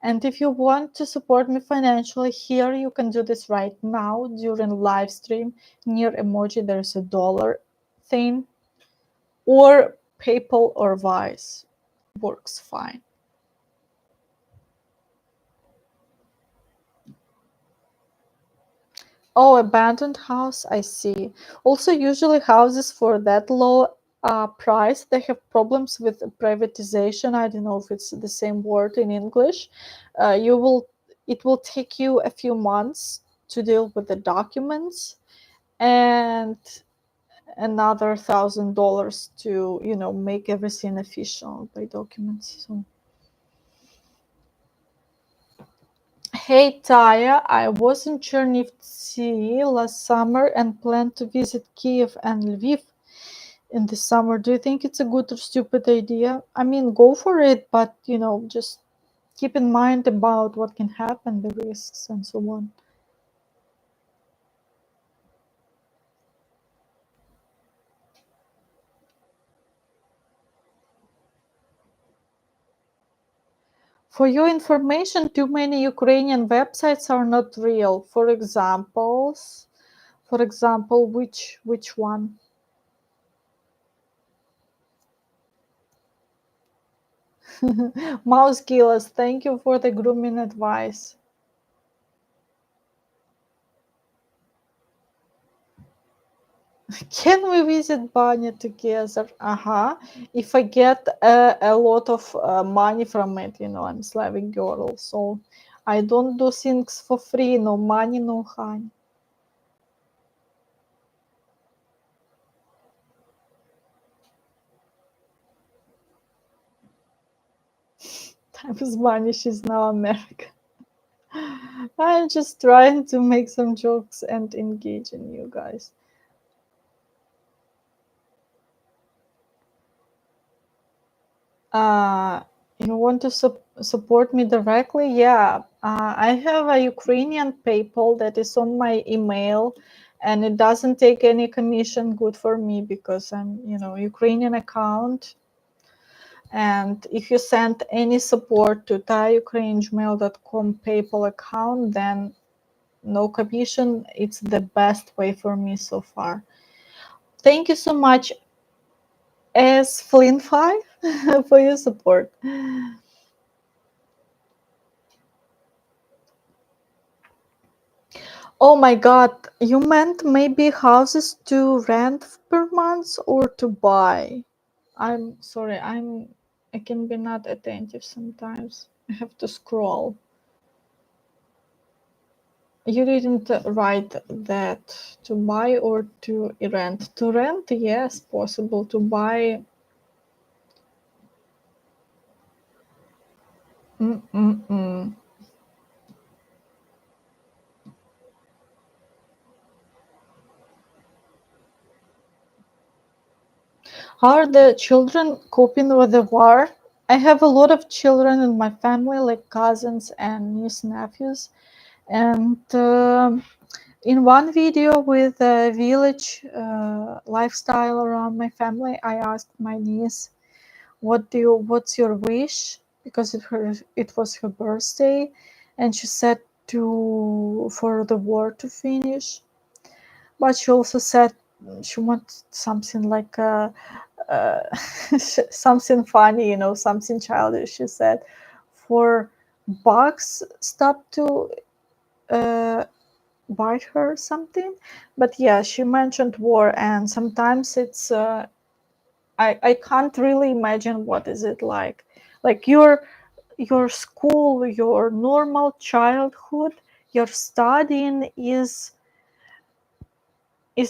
And if you want to support me financially here, you can do this right now during live stream. Near emoji, there's a dollar thing, or PayPal or Wise. Works fine. Oh, abandoned house, I see. Also, usually houses for that low price, they have problems with privatization. I don't know if it's the same word in English. It will take you a few months to deal with the documents, and another $1,000 to, make everything official by documents. So. Hey Taya, I was in Chernivtsi last summer and plan to visit Kiev and Lviv in the summer. Do you think it's a good or stupid idea? I mean, go for it, but just keep in mind about what can happen, the risks, and so on. For your information, too many Ukrainian websites are not real. For example, which one? Mouse killers, thank you for the grooming advice. Can we visit Banya together? Uh-huh. If I get a lot of money from it, I'm Slavic girl, so I don't do things for free. No money, no honey. Time is money. She's now American. I'm just trying to make some jokes and engage in you guys. Uh, you want to support me directly? Yeah, I have a Ukrainian PayPal that is on my email, and it doesn't take any commission. Good for me because I'm, Ukrainian account. And if you send any support to tayaukraine@gmail.com PayPal account, then no commission. It's the best way for me so far. Thank you so much, S Flynn5, for your support. Oh my god, you meant maybe houses to rent per month or to buy? I'm sorry, I can be not attentive sometimes. I have to scroll. You didn't write that to buy or to rent. To rent, yes, possible. To buy, mm-mm-mm. How are the children coping with the war? I have a lot of children in my family, like cousins and niece nephews. And in one video with a village lifestyle around my family, I asked my niece, "What's your wish?" Because it was her birthday, and she said for the war to finish. But she also said she wants something like uh, something funny, something childish. She said for bugs stop to uh, bite her or something. But yeah, she mentioned war, and sometimes it's I can't really imagine what is it like your school, your normal childhood, your studying is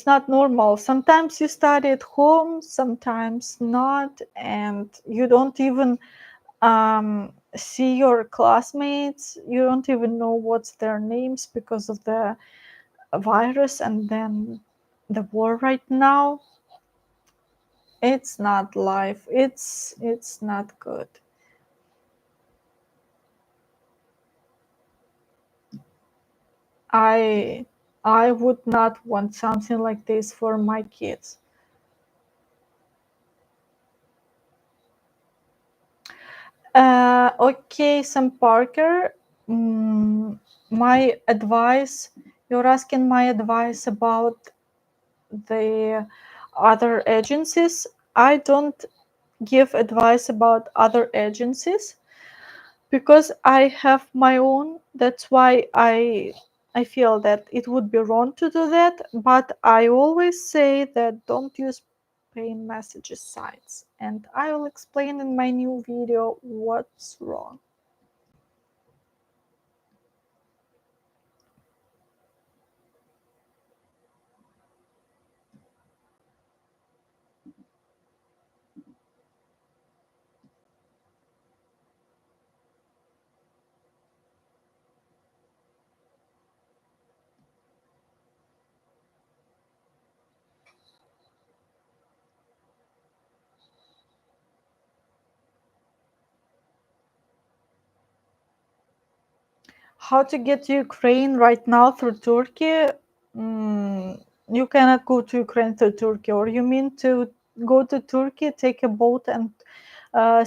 not normal. Sometimes you study at home, sometimes not, and you don't even see your classmates. You don't even know what's their names because of the virus, and then the war right now. It's not life. It's not good. I I would not want something like this for my kids. Okay, Sam Parker. Mm, my advice. You're asking my advice about the other agencies. I don't give advice about other agencies because I have my own. That's why I feel that it would be wrong to do that. But I always say that don't use paying messages sites, and I will explain in my new video what's wrong. How to get to Ukraine right now through Turkey? Mm, you cannot go to Ukraine through Turkey, or you mean to go to Turkey, take a boat, and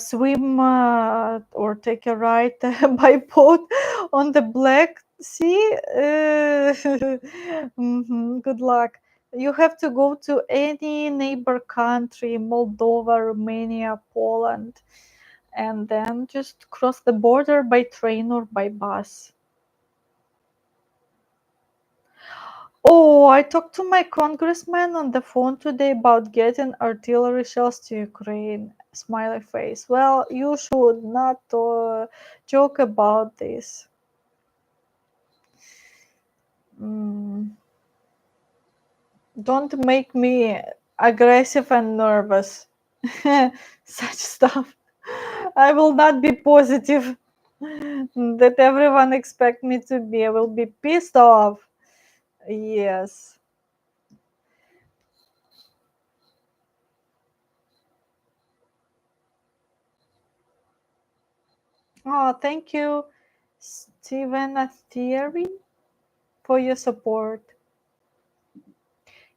swim or take a ride by boat on the Black Sea? Good luck. You have to go to any neighbor country, Moldova, Romania, Poland, and then just cross the border by train or by bus. Oh, I talked to my congressman on the phone today about getting artillery shells to Ukraine. Smiley face. Well, you should not joke about this. Mm, don't make me aggressive and nervous. Such stuff. I will not be positive that everyone expect me to be. I will be pissed off. Yes. Oh, thank you, Stephen Atheri, for your support.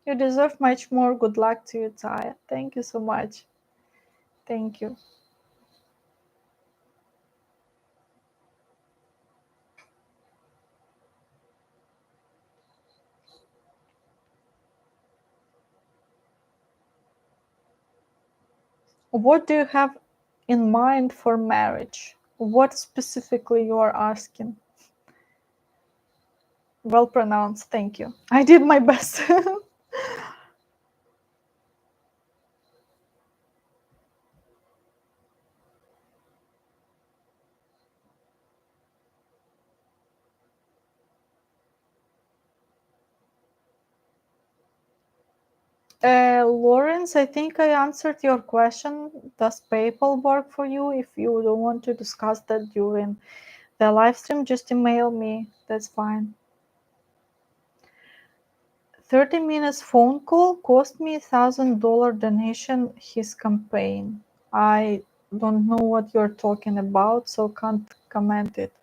You deserve much more. Good luck to you, Taya. Thank you so much. Thank you. What do you have in mind for marriage? What specifically you are asking? Well pronounced. Thank you. I did my best. Lawrence, I think I answered your question. Does PayPal work for you? If you don't want to discuss that during the live stream, just email me. That's fine. 30 minutes phone call cost me $1,000 donation his campaign. I don't know what you're talking about, so can't comment it.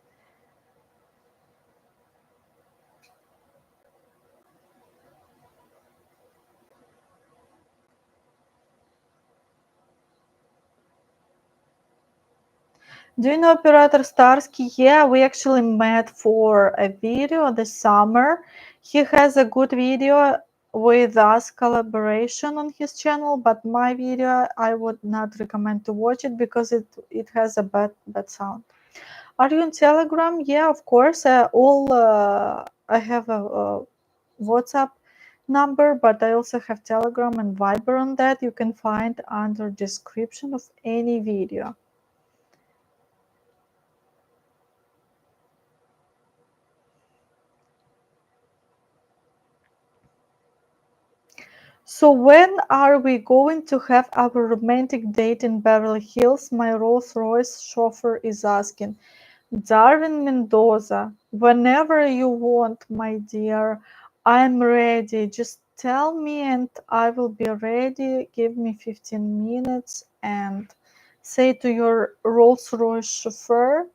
Do you know Operator Starsky? Yeah, we actually met for a video this summer. He has a good video with us collaboration on his channel, but my video I would not recommend to watch it because it has a bad sound. Are you on Telegram? Yeah, of course. I have a WhatsApp number, but I also have Telegram and Viber on that. You can find under description of any video. So when are we going to have our romantic date in Beverly Hills? My Rolls Royce chauffeur is asking. Darwin Mendoza, whenever you want, my dear, I'm ready. Just tell me and I will be ready. Give me 15 minutes and say to your Rolls Royce chauffeur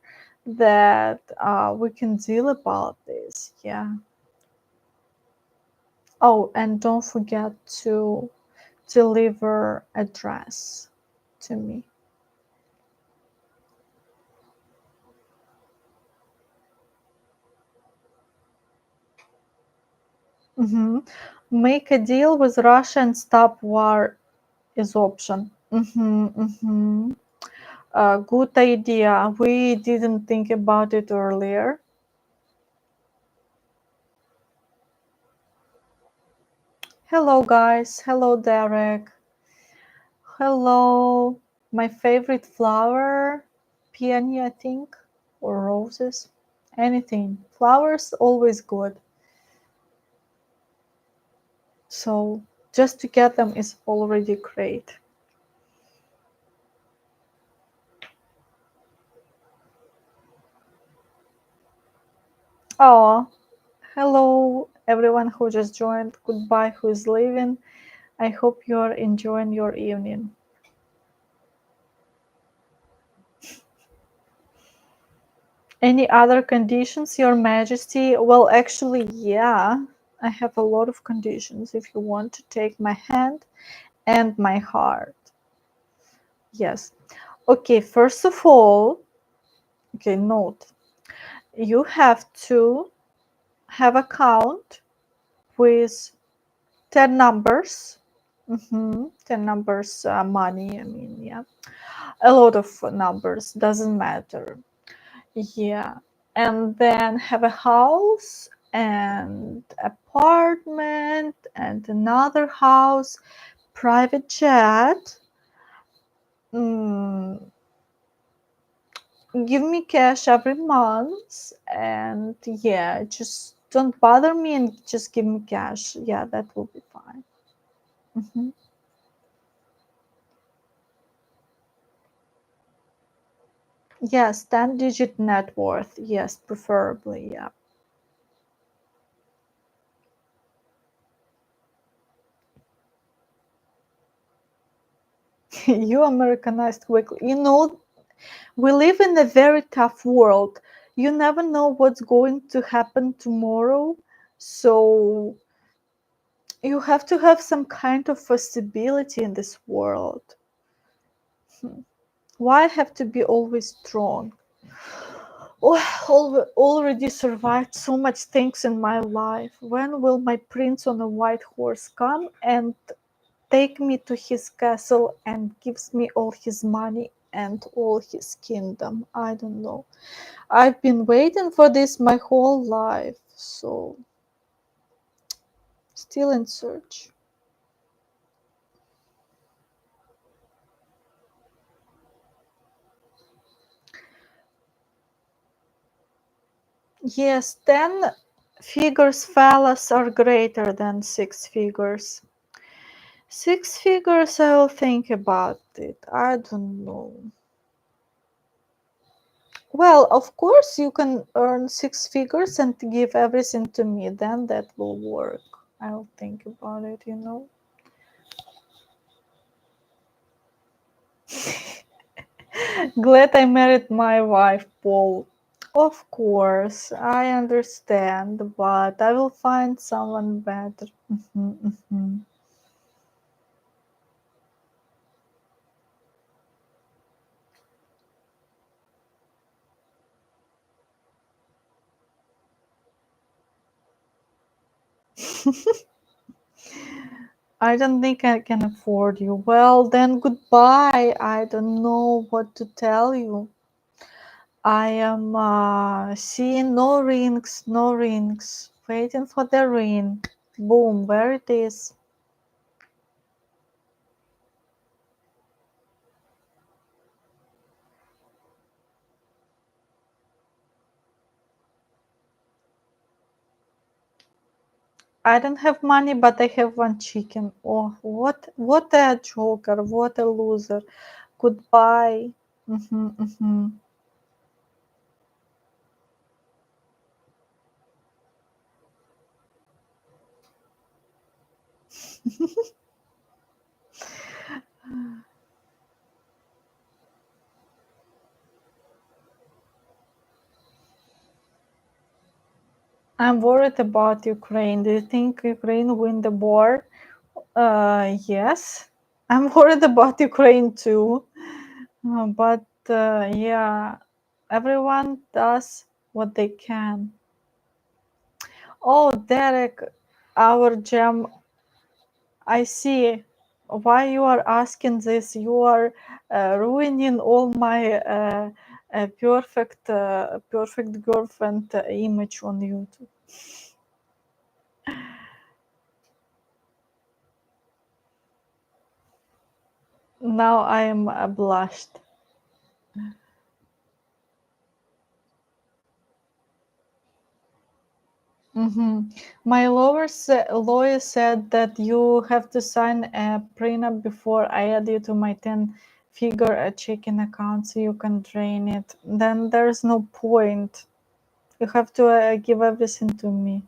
that we can deal about this. Yeah. Oh, and don't forget to deliver address to me. Mhm. Make a deal with Russia and stop war is option. Good idea. We didn't think about it earlier. Hello, guys. Hello, Derek. Hello. My favorite flower, peony, I think, or roses. Anything. Flowers always good. So just to get them is already great. Oh, hello, everyone who just joined. Goodbye, who's leaving. I hope you're enjoying your evening. Any other conditions, Your Majesty? Well, actually, yeah, I have a lot of conditions if you want to take my hand and my heart. Yes. Okay, first of all, okay, note you have to have account with 10 numbers. 10 numbers, money, I mean, yeah. A lot of numbers, doesn't matter. Yeah. And then have a house and apartment and another house, private jet. Mm, give me cash every month. And yeah, just don't bother me and just give me cash. Yeah, that will be fine. Mhm. Yes, 10-digit net worth. Yes, preferably. Yeah. You Americanized quickly. You know, we live in a very tough world. You never know what's going to happen tomorrow. So you have to have some kind of a stability in this world. Hmm. Why have to be always strong? Oh, already survived so much things in my life. When will my prince on a white horse come and take me to his castle and gives me all his money and all his kingdom? I don't know. I've been waiting for this my whole life, so still in search. Yes, 10 figures fellas are greater than 6 figures. 6 figures, I will think about it. I don't know. Well, of course, you can earn 6 figures and give everything to me, then that will work. I'll think about it. Glad I married my wife, Paul. Of course, I understand, but I will find someone better. Mhm, mhm. I don't think I can afford you. Well, then goodbye. I don't know what to tell you. I am seeing no rings, no rings. Waiting for the ring. Boom, where it is. I don't have money, but I have one chicken. Oh, what a joker, what a loser. Goodbye. Hmm, hmm. I'm worried about Ukraine. Do you think Ukraine win the war? Yes. I'm worried about Ukraine too. But yeah, everyone does what they can. Oh, Derek, our gem, I see why you are asking this. You are ruining all my perfect girlfriend image on YouTube. Now I am blushed. Mhm. My lawyer said that you have to sign a prenup before I add you to my 10-figure checking account so you can drain it. Then there's no point. You have to give everything to me.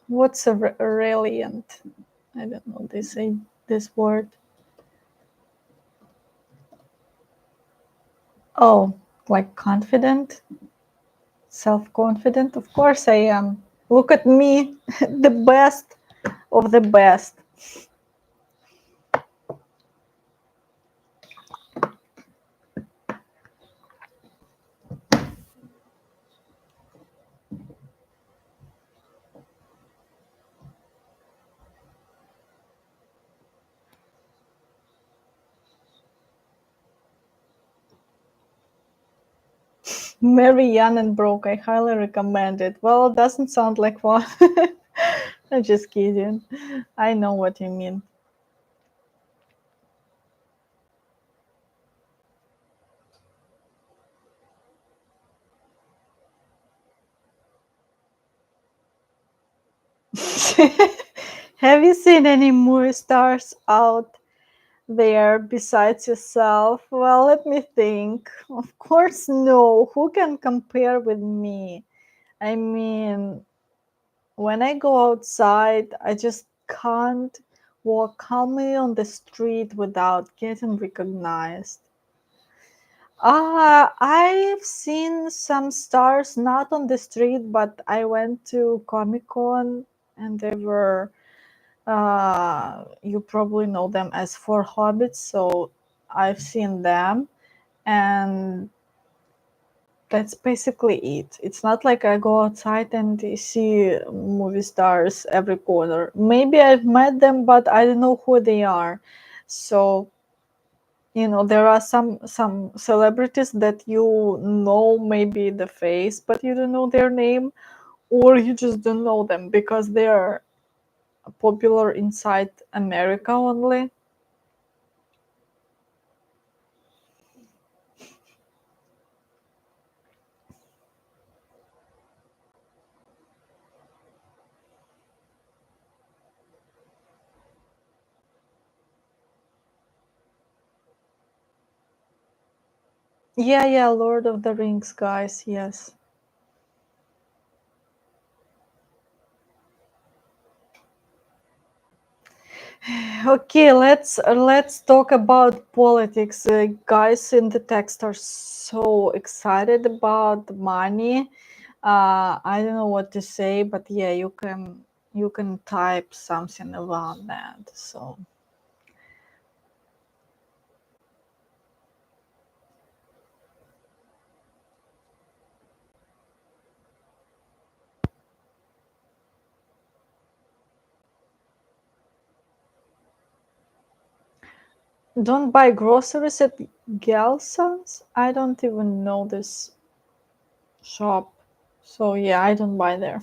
What's a reliant? I don't know this word. Oh, like confident, self-confident. Of course I am. Look at me, the best of the best. Very young and broke. I highly recommend it. Well, it doesn't sound like one. I'm just kidding. I know what you mean. Have you seen any movie stars out there besides yourself? Well, let me think. Of course, no. Who can compare with me? I mean, when I go outside, I just can't walk calmly on the street without getting recognized. I've seen some stars not on the street, but I went to Comic Con and they were, you probably know them as Four Hobbits, so I've seen them, and that's basically it. It's not like I go outside and see movie stars every corner. Maybe I've met them, but I don't know who they are. So, there are some celebrities that you know maybe the face, but you don't know their name, or you just don't know them because they are popular inside America only. Yeah, yeah, Lord of the Rings guys, yes. Okay, let's talk about politics. Guys in the text are so excited about money. I don't know what to say, but yeah, you can type something about that. So don't buy groceries at Gelson's. I don't even know this shop. So yeah, I don't buy there.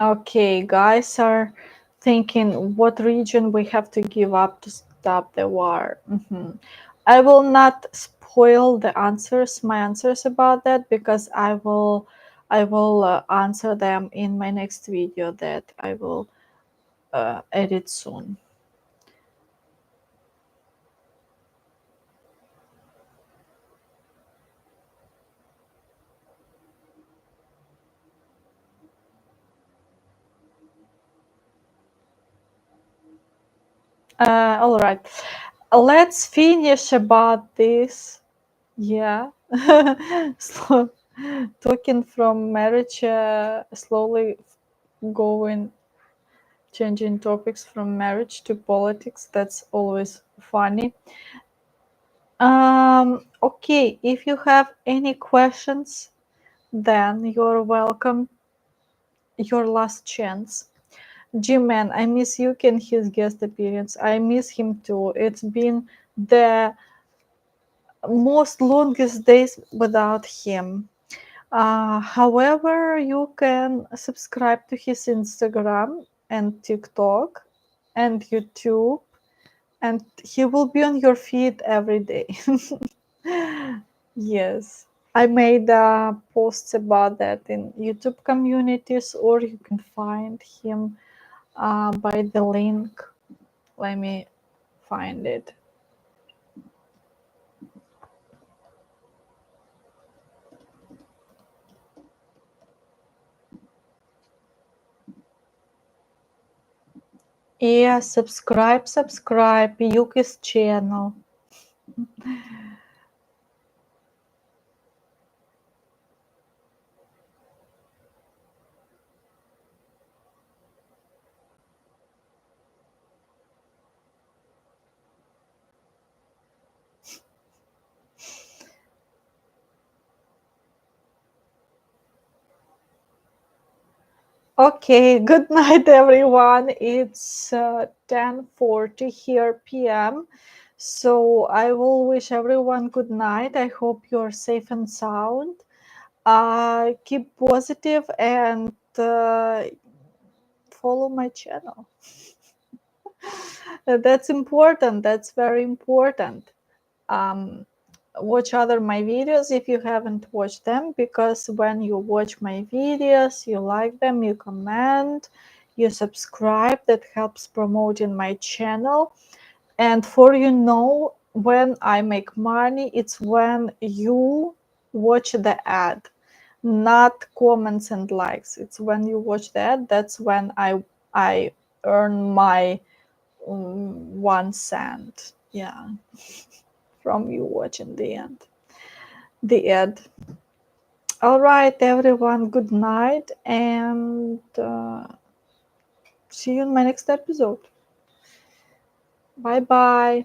Okay, guys are thinking what region we have to give up to stop the war. I will not spoil my answers about that, because I will answer them in my next video that I will edit soon. All right, let's finish about this. Yeah. So, talking from marriage, slowly going changing topics from marriage to politics. That's always funny. Okay, if you have any questions, then you're welcome. Your last chance. G-Man, I miss you and his guest appearance. I miss him too. It's been the most longest days without him. However, you can subscribe to his Instagram and TikTok and YouTube, and he will be on your feed every day. Yes, I made posts about that in YouTube communities, or you can find him by the link. Let me find it. Yeah, subscribe, Yuki's channel. Okay, good night, everyone. It's 10:40 here p.m. So I will wish everyone good night. I hope you're safe and sound. Keep positive and follow my channel. That's important. That's very important. Watch other my videos if you haven't watched them, because when you watch my videos, you like them, you comment, you subscribe. That helps promoting my channel. And for when I make money, it's when you watch the ad, not comments and likes. It's when you watch the ad. That's when I earn my 1 cent. Yeah, from you watching the ad. All right, everyone. Good night, and see you in my next episode. Bye bye.